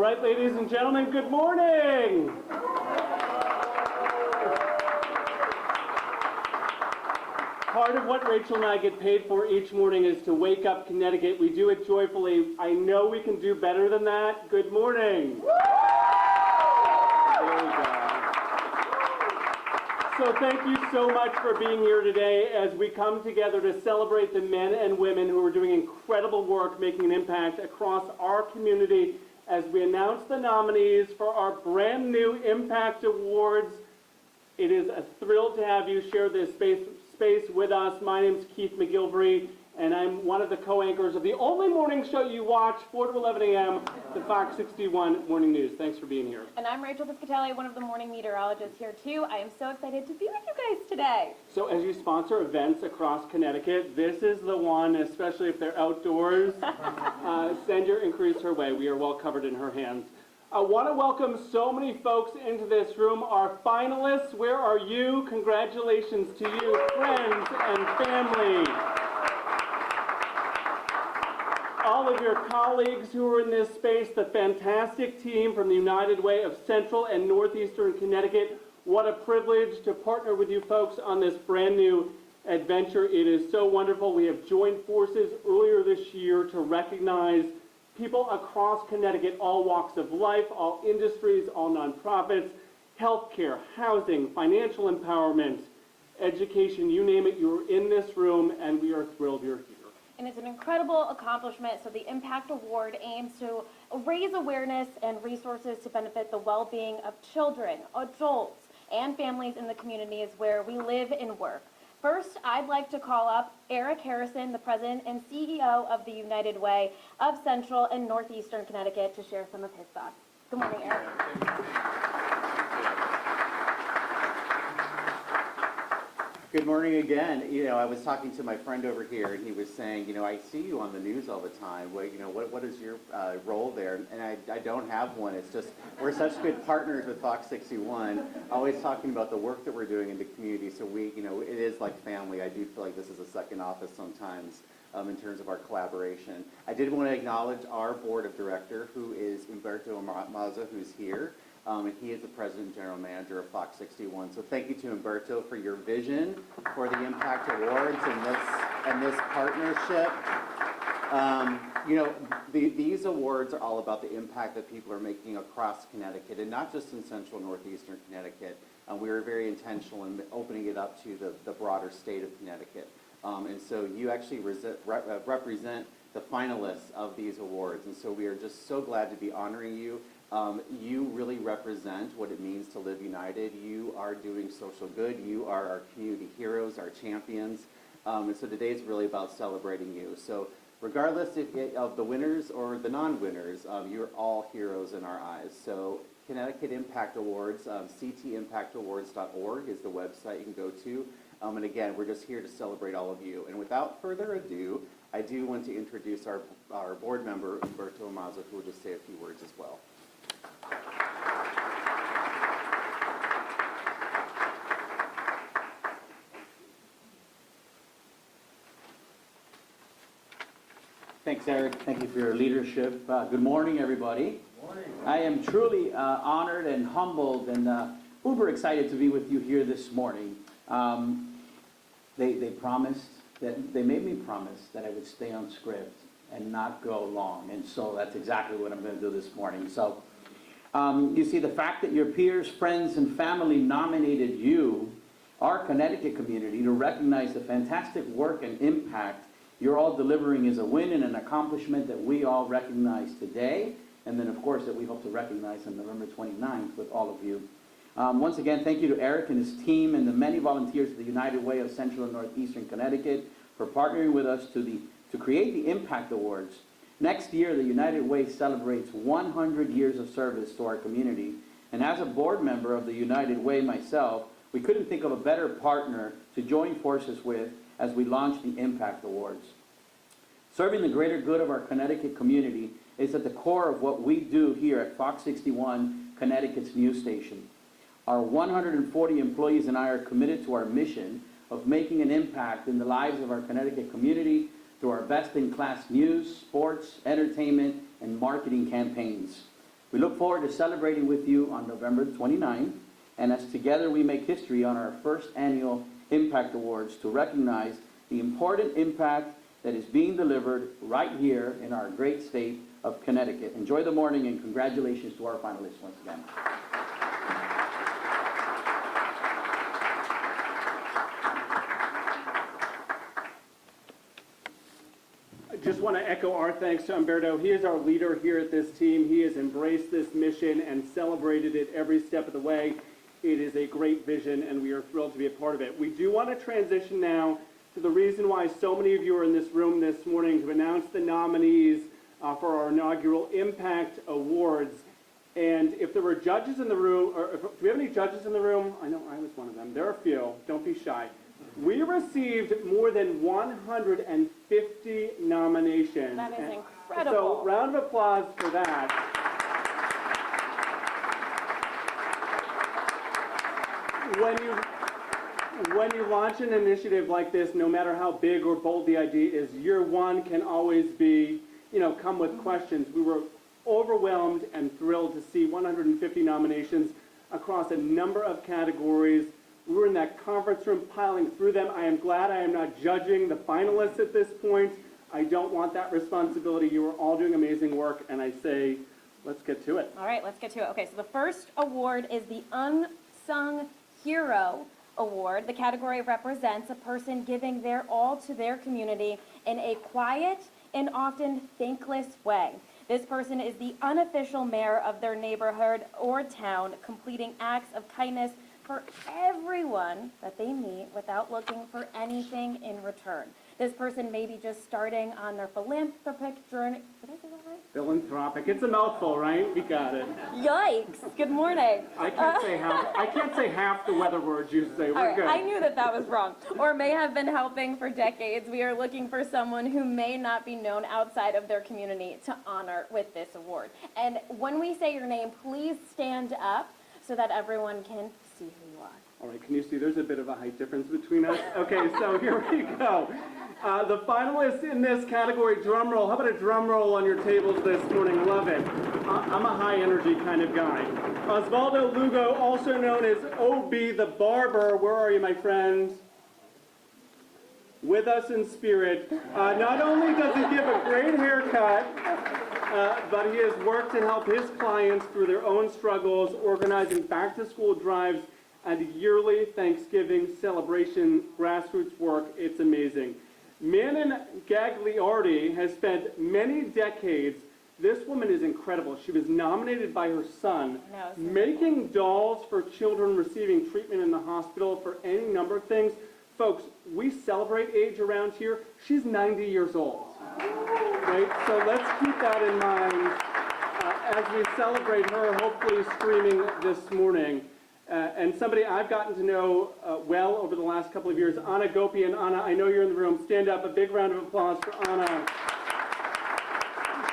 right, ladies and gentlemen, good morning. Part of what Rachel and I get paid for each morning is to wake up Connecticut. We do it joyfully. I know we can do better than that. Good morning. There we go. So thank you so much for being here today as we come together to celebrate the men and women who are doing incredible work making an impact across our community as we announce the nominees for our brand new ImpaCT Awards. It is a thrill to have you share this space with us. My name is Keith McGilvery, and I'm one of the co-anchors of the only morning show you watch, 4 to 11 a.m., the FOX61 Morning News. Thanks for being here. And I'm Rachel Piscatelli, one of the morning meteorologists here too. I am so excited to be with you guys today. So as you sponsor events across Connecticut, this is the one, especially if they're outdoors. Send your inquiries her way. We are well covered in her hands. I want to welcome so many folks into this room. Our finalists, where are you? Congratulations to you, friends and family. All of your colleagues who are in this space, the fantastic team from the United Way of Central and Northeastern Connecticut. What a privilege to partner with you folks on this brand new adventure. It is so wonderful. We have joined forces earlier this year to recognize people across Connecticut, all walks of life, all industries, all nonprofits, healthcare, housing, financial empowerment, education, you name it, you're in this room, and we are thrilled you're here. And it's an incredible accomplishment. So the ImpaCT Award aims to raise awareness and resources to benefit the well-being of children, adults, and families in the communities where we live and work. First, I'd like to call up Eric Harrison, the President and CEO of the United Way of Central and Northeastern Connecticut, to share some of his thoughts. Good morning, Eric. Good morning again. I was talking to my friend over here, and he was saying, I see you on the news all the time. What is your role there? And I don't have one. It's just we're such good partners with FOX61, always talking about the work that we're doing in the community. So it is like family. I do feel like this is a second office sometimes in terms of our collaboration. I did want to acknowledge our board of director, who is Umberto Mazza, who's here. And he is the President and General Manager of FOX61. So thank you to Umberto for your vision for the ImpaCT Awards and this partnership. These awards are all about the impact that people are making across Connecticut, and not just in Central Northeastern Connecticut. We were very intentional in opening it up to the broader state of Connecticut. And so you actually represent the finalists of these awards. And so we are just so glad to be honoring you. You really represent what it means to live united. You are doing social good. You are our community heroes, our champions. And so today is really about celebrating you. So regardless of the winners or the non-winners, you're all heroes in our eyes. So Connecticut ImpaCT Awards, ctimpactawards.org is the website you can go to. And again, we're just here to celebrate all of you. And without further ado, I do want to introduce our board member, Umberto Mazza, who will just say a few words as well. Thanks, Eric. Thank you for your leadership. Good morning, everybody. Good morning. I am truly honored and humbled and uber excited to be with you here this morning. They promised that they made me promise that I would stay on script and not go long, and so that's exactly what I'm going to do this morning. So, you see, the fact that your peers, friends, and family nominated you, our Connecticut community, to recognize the fantastic work and impact you're all delivering is a win and an accomplishment that we all recognize today, and then, of course, that we hope to recognize on November 29th with all of you. Once again, thank you to Eric and his team and the many volunteers of the United Way of Central and Northeastern Connecticut for partnering with us to create the ImpaCT Awards. Next year, the United Way celebrates 100 years of service to our community, and as a board member of the United Way myself, we couldn't think of a better partner to join forces with as we launch the ImpaCT Awards. Serving the greater good of our Connecticut community is at the core of what we do here at FOX61, Connecticut's news station. Our 140 employees and I are committed to our mission of making an impact in the lives of our Connecticut community through our best-in-class news, sports, entertainment, and marketing campaigns. We look forward to celebrating with you on November 29th, and as together we make history on our first annual ImpaCT Awards to recognize the important impact that is being delivered right here in our great state of Connecticut. Enjoy the morning and congratulations to our finalists once again. I just want to echo our thanks to Umberto. He is our leader here at this team. He has embraced this mission and celebrated it every step of the way. It is a great vision, and we are thrilled to be a part of it. We do want to transition now to the reason why so many of you are in this room this morning to announce the nominees for our inaugural ImpaCT Awards. And if there were judges in the room, do we have any judges in the room? I know I was one of them. There are a few. Don't be shy. We received more than 150 nominations. That is incredible. So, round of applause for that. When you launch an initiative like this, no matter how big or bold the idea is, year one can always be, come with questions. We were overwhelmed and thrilled to see 150 nominations across a number of categories. We were in that conference room piling through them. I am glad I am not judging the finalists at this point. I don't want that responsibility. You are all doing amazing work, and I say, let's get to it. All right, let's get to it. Okay, so the first award is the Unsung Hero Award. The category represents a person giving their all to their community in a quiet and often thankless way. This person is the unofficial mayor of their neighborhood or town, completing acts of kindness for everyone that they meet without looking for anything in return. This person may be just starting on their philanthropic journey. Did I say that right? Philanthropic. It's a mouthful, right? We got it. Yikes. Good morning. I can't say half the weather words you say. We're All right, good. I knew that was wrong. Or may have been helping for decades. We are looking for someone who may not be known outside of their community to honor with this award. And when we say your name, please stand up so that everyone can see who you are. All right, can you see there's a bit of a height difference between us? Okay, so here we go. The finalists in this category, drum roll. How about a drum roll on your tables this morning? Love it. I'm a high energy kind of guy. Osvaldo Lugo, also known as OB the Barber. Where are you, my friend? With us in spirit. Not only does he give a great haircut, but he has worked to help his clients through their own struggles, organizing back-to-school drives and yearly Thanksgiving celebration grassroots work. It's amazing. Manon Gagliardi has spent many decades. This woman is incredible. She was nominated by her son, making dolls for children receiving treatment in the hospital for any number of things. Folks, we celebrate age around here. She's 90 years old, right? So let's keep that in mind as we celebrate her, hopefully streaming this morning. And somebody I've gotten to know well over the last couple of years, Anna Gopi. And Anna, I know you're in the room. Stand up. A big round of applause for Anna.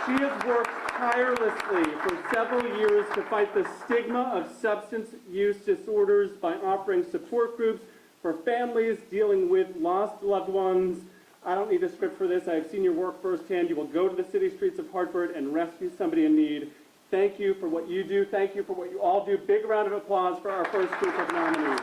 She has worked tirelessly for several years to fight the stigma of substance use disorders by offering support groups for families dealing with lost loved ones. I don't need a script for this. I've seen your work firsthand. You will go to the city streets of Hartford and rescue somebody in need. Thank you for what you do. Thank you for what you all do. Big round of applause for our first group of nominees.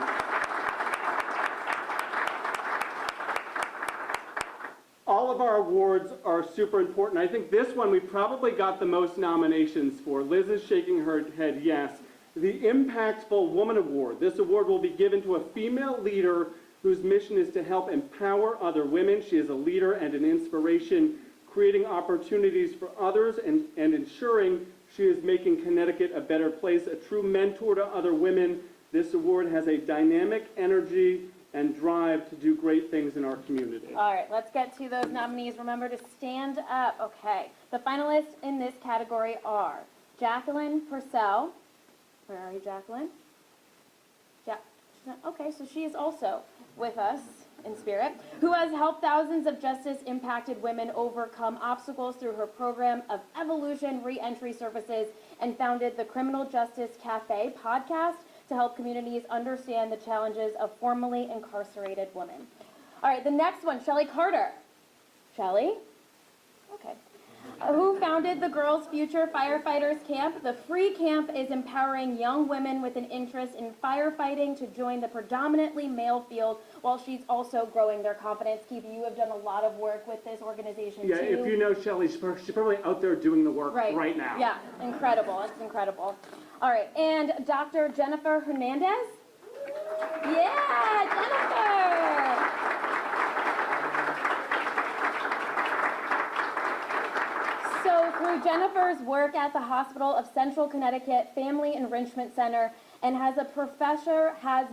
All of our awards are super important. I think this one we probably got the most nominations for. Liz is shaking her head yes. The Impactful Woman Award. This award will be given to a female leader whose mission is to help empower other women. She is a leader and an inspiration, creating opportunities for others and ensuring she is making Connecticut a better place, a true mentor to other women. This award has a dynamic energy and drive to do great things in our community. All right, let's get to those nominees. Remember to stand up. Okay, the finalists in this category are Jacqueline Purcell. Where are you, Jacqueline? Okay, so she is also with us in spirit, who has helped thousands of justice-impacted women overcome obstacles through her program of evolution reentry services and founded the Criminal Justice Cafe podcast to help communities understand the challenges of formerly incarcerated women. All right, the next one, Shelley Carter. Shelley? Okay. who founded the Girls Future Firefighters Camp. The free camp is empowering young women with an interest in firefighting to join the predominantly male field, while she's also growing their confidence. Kiva, you have done a lot of work with this organization Yeah, too. if you know Shelley, she's probably out there doing the work right now. Yeah, incredible. It's incredible. All right, and Dr. Jennifer Hernandez. Yeah, Jennifer. So through Jennifer's work at the Hospital of Central Connecticut Family Enrichment Center, and as a professor has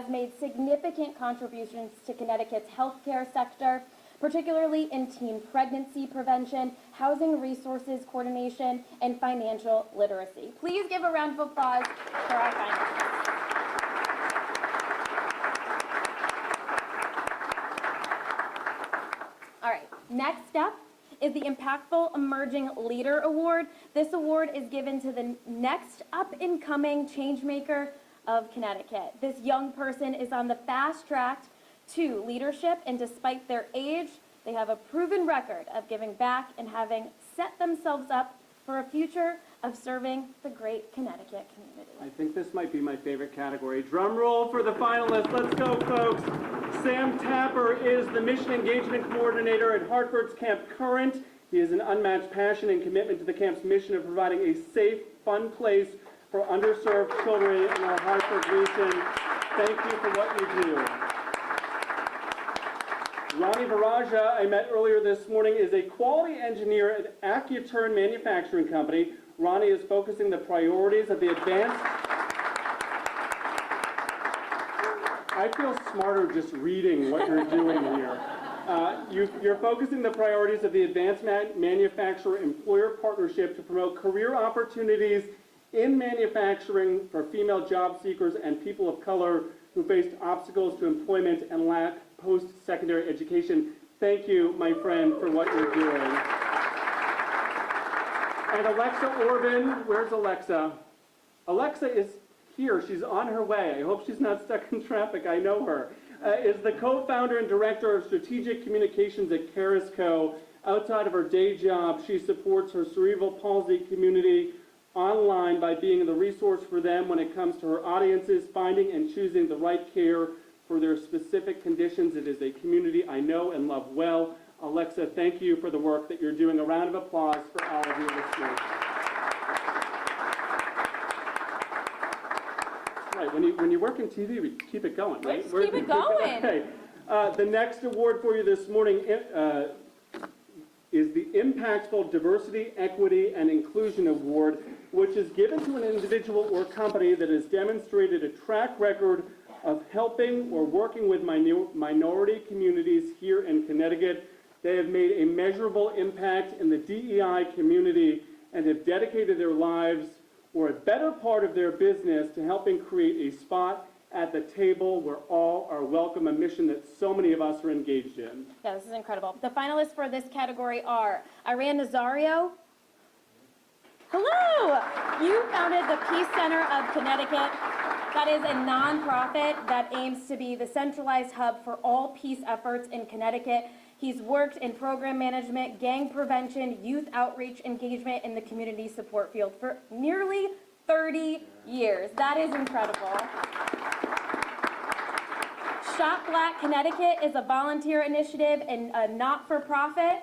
made significant contributions to Connecticut's healthcare sector, particularly in teen pregnancy prevention, housing resources coordination, and financial literacy. Please give a round of applause for our finalists. All right, next up is the Impactful Emerging Leader Award. This award is given to the next up-and-coming changemaker of Connecticut. This young person is on the fast track to leadership, and despite their age, they have a proven record of giving back and having set themselves up for a future of serving the great Connecticut community. I think this might be my favorite category. Drum roll for the finalists. Let's go, folks. Sam Tapper is the Mission Engagement Coordinator at Hartford's Camp Current. He has an unmatched passion and commitment to the camp's mission of providing a safe, fun place for underserved children in our Hartford region. Thank you for what you do. Ronnie Varaja, I met earlier this morning, is a quality engineer at Accuturn Manufacturing Company. Ronnie is focusing the priorities of the advanced... I feel smarter just reading what you're doing here. You're focusing the priorities of the Advanced Manufacturer-Employer Partnership to promote career opportunities in manufacturing for female job seekers and people of color who faced obstacles to employment and lack post-secondary education. Thank you, my friend, for what you're doing. And Alexa Orban, where's Alexa? Alexa is here, she's on her way. I hope she's not stuck in traffic, I know her. Is the co-founder and director of strategic communications at Carisco. Outside of her day job, she supports her cerebral palsy community online by being the resource for them when it comes to her audiences, finding and choosing the right care for their specific conditions. It is a community I know and love well. Alexa, thank you for the work that you're doing. A round of applause for all of you this morning. Right, when you work in TV, we keep it going, right? Let's keep it going. Okay. The next award for you this morning is the Impactful Diversity, Equity, and Inclusion Award, which is given to an individual or company that has demonstrated a track record of helping or working with minority communities here in Connecticut. They have made a measurable impact in the DEI community and have dedicated their lives or a better part of their business to helping create a spot at the table where all are welcome, a mission that so many of us are engaged in. Yeah, this is incredible. The finalists for this category are Iran Nazario. Hello! You founded the Peace Center of Connecticut. That is a nonprofit that aims to be the centralized hub for all peace efforts in Connecticut. He's worked in program management, gang prevention, youth outreach, engagement in the community support field for nearly 30 years. That is incredible. Shop Black Connecticut is a volunteer initiative and a not-for-profit.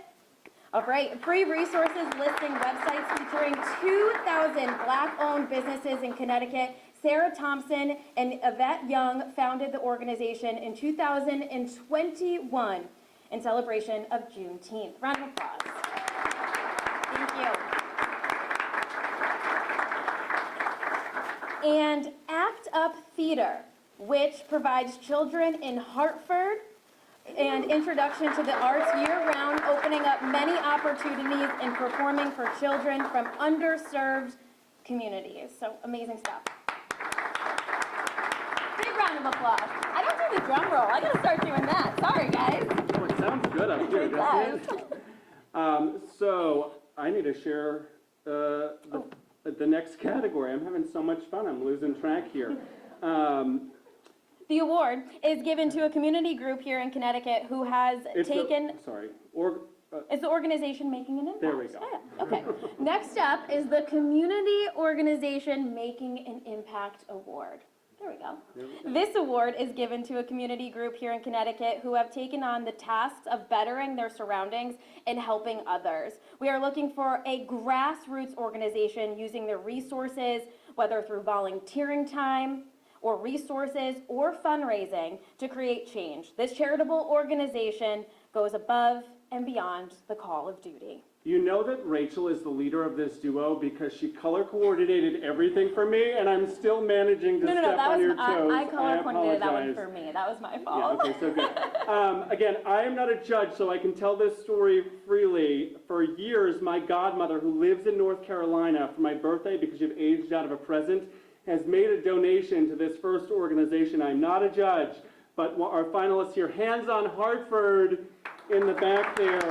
All right, free resources listing websites featuring 2,000 Black-owned businesses in Connecticut. Sarah Thompson and Yvette Young founded the organization in 2021 in celebration of Juneteenth. Round of applause. Thank you. And Act Up Theater, which provides children in Hartford and introduction to the arts year-round, opening up many opportunities in performing for children from underserved communities. So amazing stuff. Big round of applause. I don't do the drum roll. I gotta start doing that. Sorry, guys. Oh, it sounds good up here, doesn't it? So I need to share the next category. I'm having so much fun. I'm losing track here. The award is given to a community group here in Connecticut who has Is the organization making an impact? There we go. Yeah, okay. Next up is the Community Organization Making an Impact Award. There we go. This award is given to a community group here in Connecticut who have taken on the tasks of bettering their surroundings and helping others. We are looking for a grassroots organization using their resources, whether through volunteering time, or resources, or fundraising to create change. This charitable organization goes above and beyond the call of duty. You know that Rachel is the leader of this duo because she color coordinated everything for me, and I'm still managing to No, step that on your was, toes. I color coordinated that one apologize. for me. That was my Yeah, fault. okay, so good. Again, I am not a judge, so I can tell this story freely. For years, my godmother, who lives in North Carolina, for my birthday, because you've aged out of a present, has made a donation to this first organization. I'm not a judge, but our finalists here, Hands on Hartford in the back there,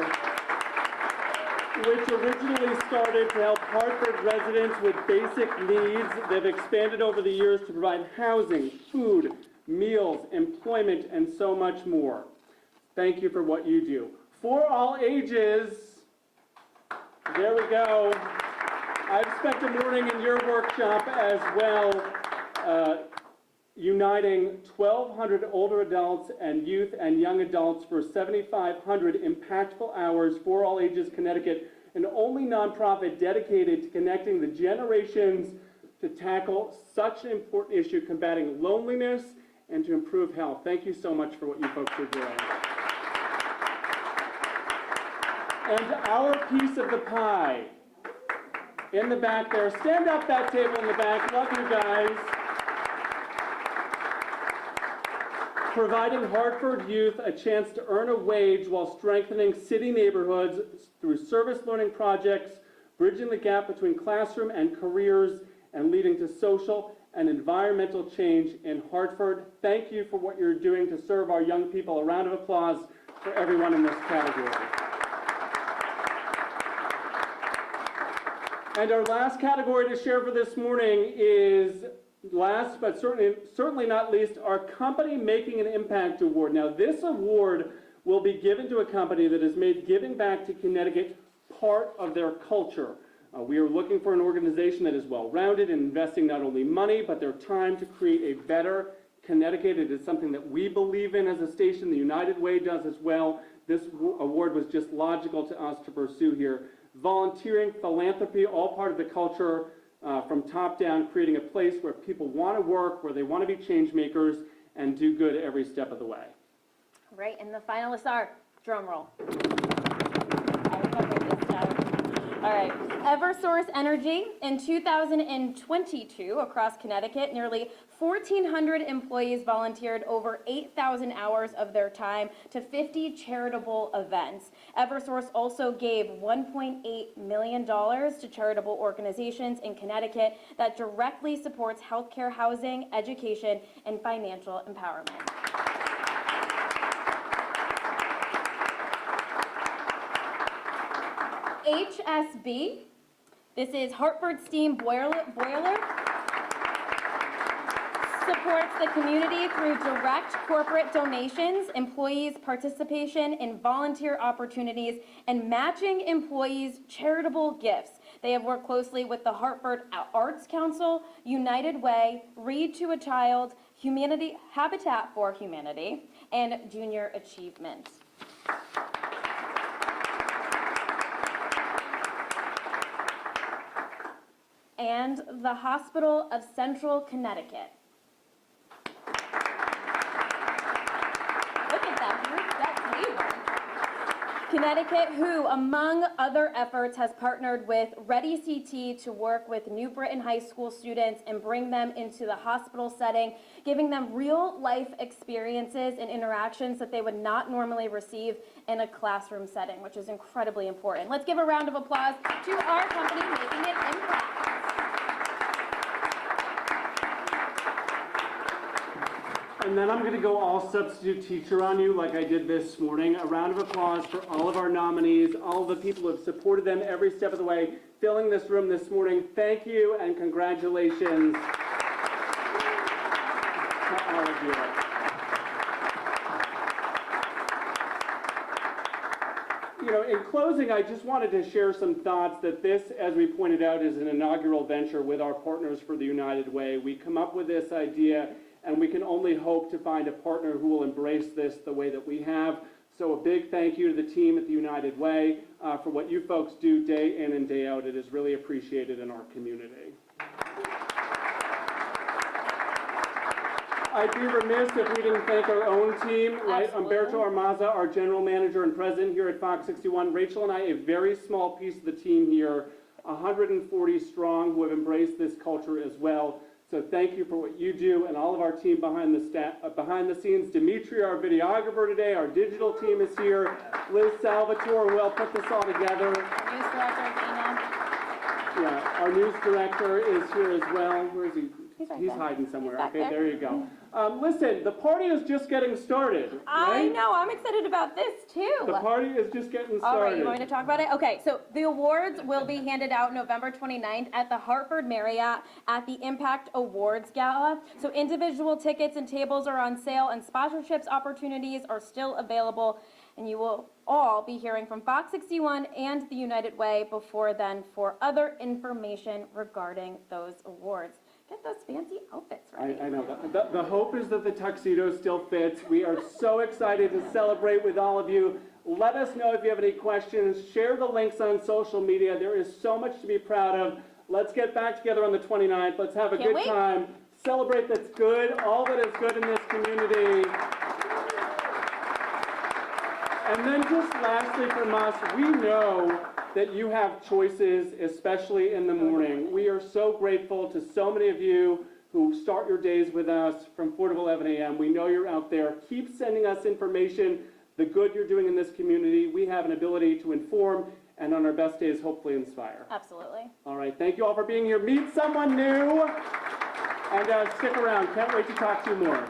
which originally started to help Hartford residents with basic needs. They've expanded over the years to provide housing, food, meals, employment, and so much more. Thank you for what you do. For all ages, there we go. I've spent a morning in your workshop as well, uniting 1,200 older adults and youth and young adults for 7,500 impactful hours for All Ages Connecticut, an only nonprofit dedicated to connecting the generations to tackle such an important issue, combating loneliness and to improve health. Thank you so much for what you folks are doing. And our piece of the pie, in the back there. Stand up, that table in the back. Love you guys. Providing Hartford youth a chance to earn a wage while strengthening city neighborhoods through service learning projects, bridging the gap between classroom and careers, and leading to social and environmental change in Hartford. Thank you for what you're doing to serve our young people. A round of applause for everyone in this category. And our last category to share for this morning is, last but certainly not least, our Company Making an Impact Award. Now, this award will be given to a company that has made giving back to Connecticut part of their culture. We are looking for an organization that is well-rounded in investing not only money, but their time to create a better Connecticut. It is something that we believe in as a station. The United Way does as well. This award was just logical to us to pursue here. Volunteering, philanthropy, all part of the culture, from top down, creating a place where people want to work, where they want to be change makers, and do good every step of the way. Right, and the finalists are, drum roll. I remember this time. All right, Eversource Energy. In 2022, across Connecticut, nearly 1,400 employees volunteered over 8,000 hours of their time to 50 charitable events. Eversource also gave $1.8 million to charitable organizations in Connecticut that directly supports healthcare, housing, education, and financial empowerment. HSB, this is Hartford Steam Boiler, supports the community through direct corporate donations, employees' participation in volunteer opportunities, and matching employees' charitable gifts. They have worked closely with the Hartford Arts Council, United Way, Read to a Child, Habitat for Humanity, and Junior Achievement. And the Hospital of Central Connecticut. Look at that group, that table. Connecticut, who, among other efforts, has partnered with Ready CT to work with New Britain High School students and bring them into the hospital setting, giving them real-life experiences and interactions that they would not normally receive in a classroom setting, which is incredibly important. Let's give a round of applause to our company making an impact. And then I'm going to go all substitute teacher on you like I did this morning. A round of applause for all of our nominees, all the people who have supported them every step of the way, filling this room this morning. Thank you and congratulations to all of you. you know, in closing, I just wanted to share some thoughts that this, as we pointed out, is an inaugural venture with our partners for the United Way. We come up with this idea, and we can only hope to find a partner who will embrace this the way that we have. So a big thank you to the team at the United Way for what you folks do day in and day out. It is really appreciated in our community. I'd be remiss if we didn't thank our own team, right? Absolutely. Umberto Armaza, our general manager and president here at FOX61. Rachel and I, a very small piece of the team here, 140 strong, who have embraced this culture as well. So thank you for what you do, and all of our team behind the scenes. Dimitri, our videographer today, our digital team is here. Liz Salvatore, who helped put this all together. Our news director, Dana. Yeah, our news director is here as well. Where is he? He's right He's there. hiding somewhere. He's back Okay, there you go. Listen, the party is just getting started. I right? know, I'm excited about this too. The party is just getting All right, started. you want me to talk about it? Okay, so the awards will be handed out November 29th at the Hartford Marriott at the ImpaCT Awards Gala. So individual tickets and tables are on sale, and sponsorships opportunities are still available. And you will all be hearing from FOX61 and the United Way before then for other information regarding those awards. Get those fancy outfits ready. I know. The hope is that the tuxedo still fits. We are so excited to celebrate with all of you. Let us know if you have any questions. Share the links on social media. There is so much to be proud of. Let's get back together on the 29th. Let's have a Can't good wait. time. Celebrate that's good, all that is good in this community. And then just lastly from us, we know that you have choices, especially in the morning. We are so grateful to so many of you who start your days with us from 4 to 11 a.m. We know you're out there. Keep sending us information, the good you're doing in this community. We have an ability to inform and on our best days, hopefully inspire. Absolutely. All right, thank you all for being here. Meet someone new and stick around. Can't wait to talk to you more.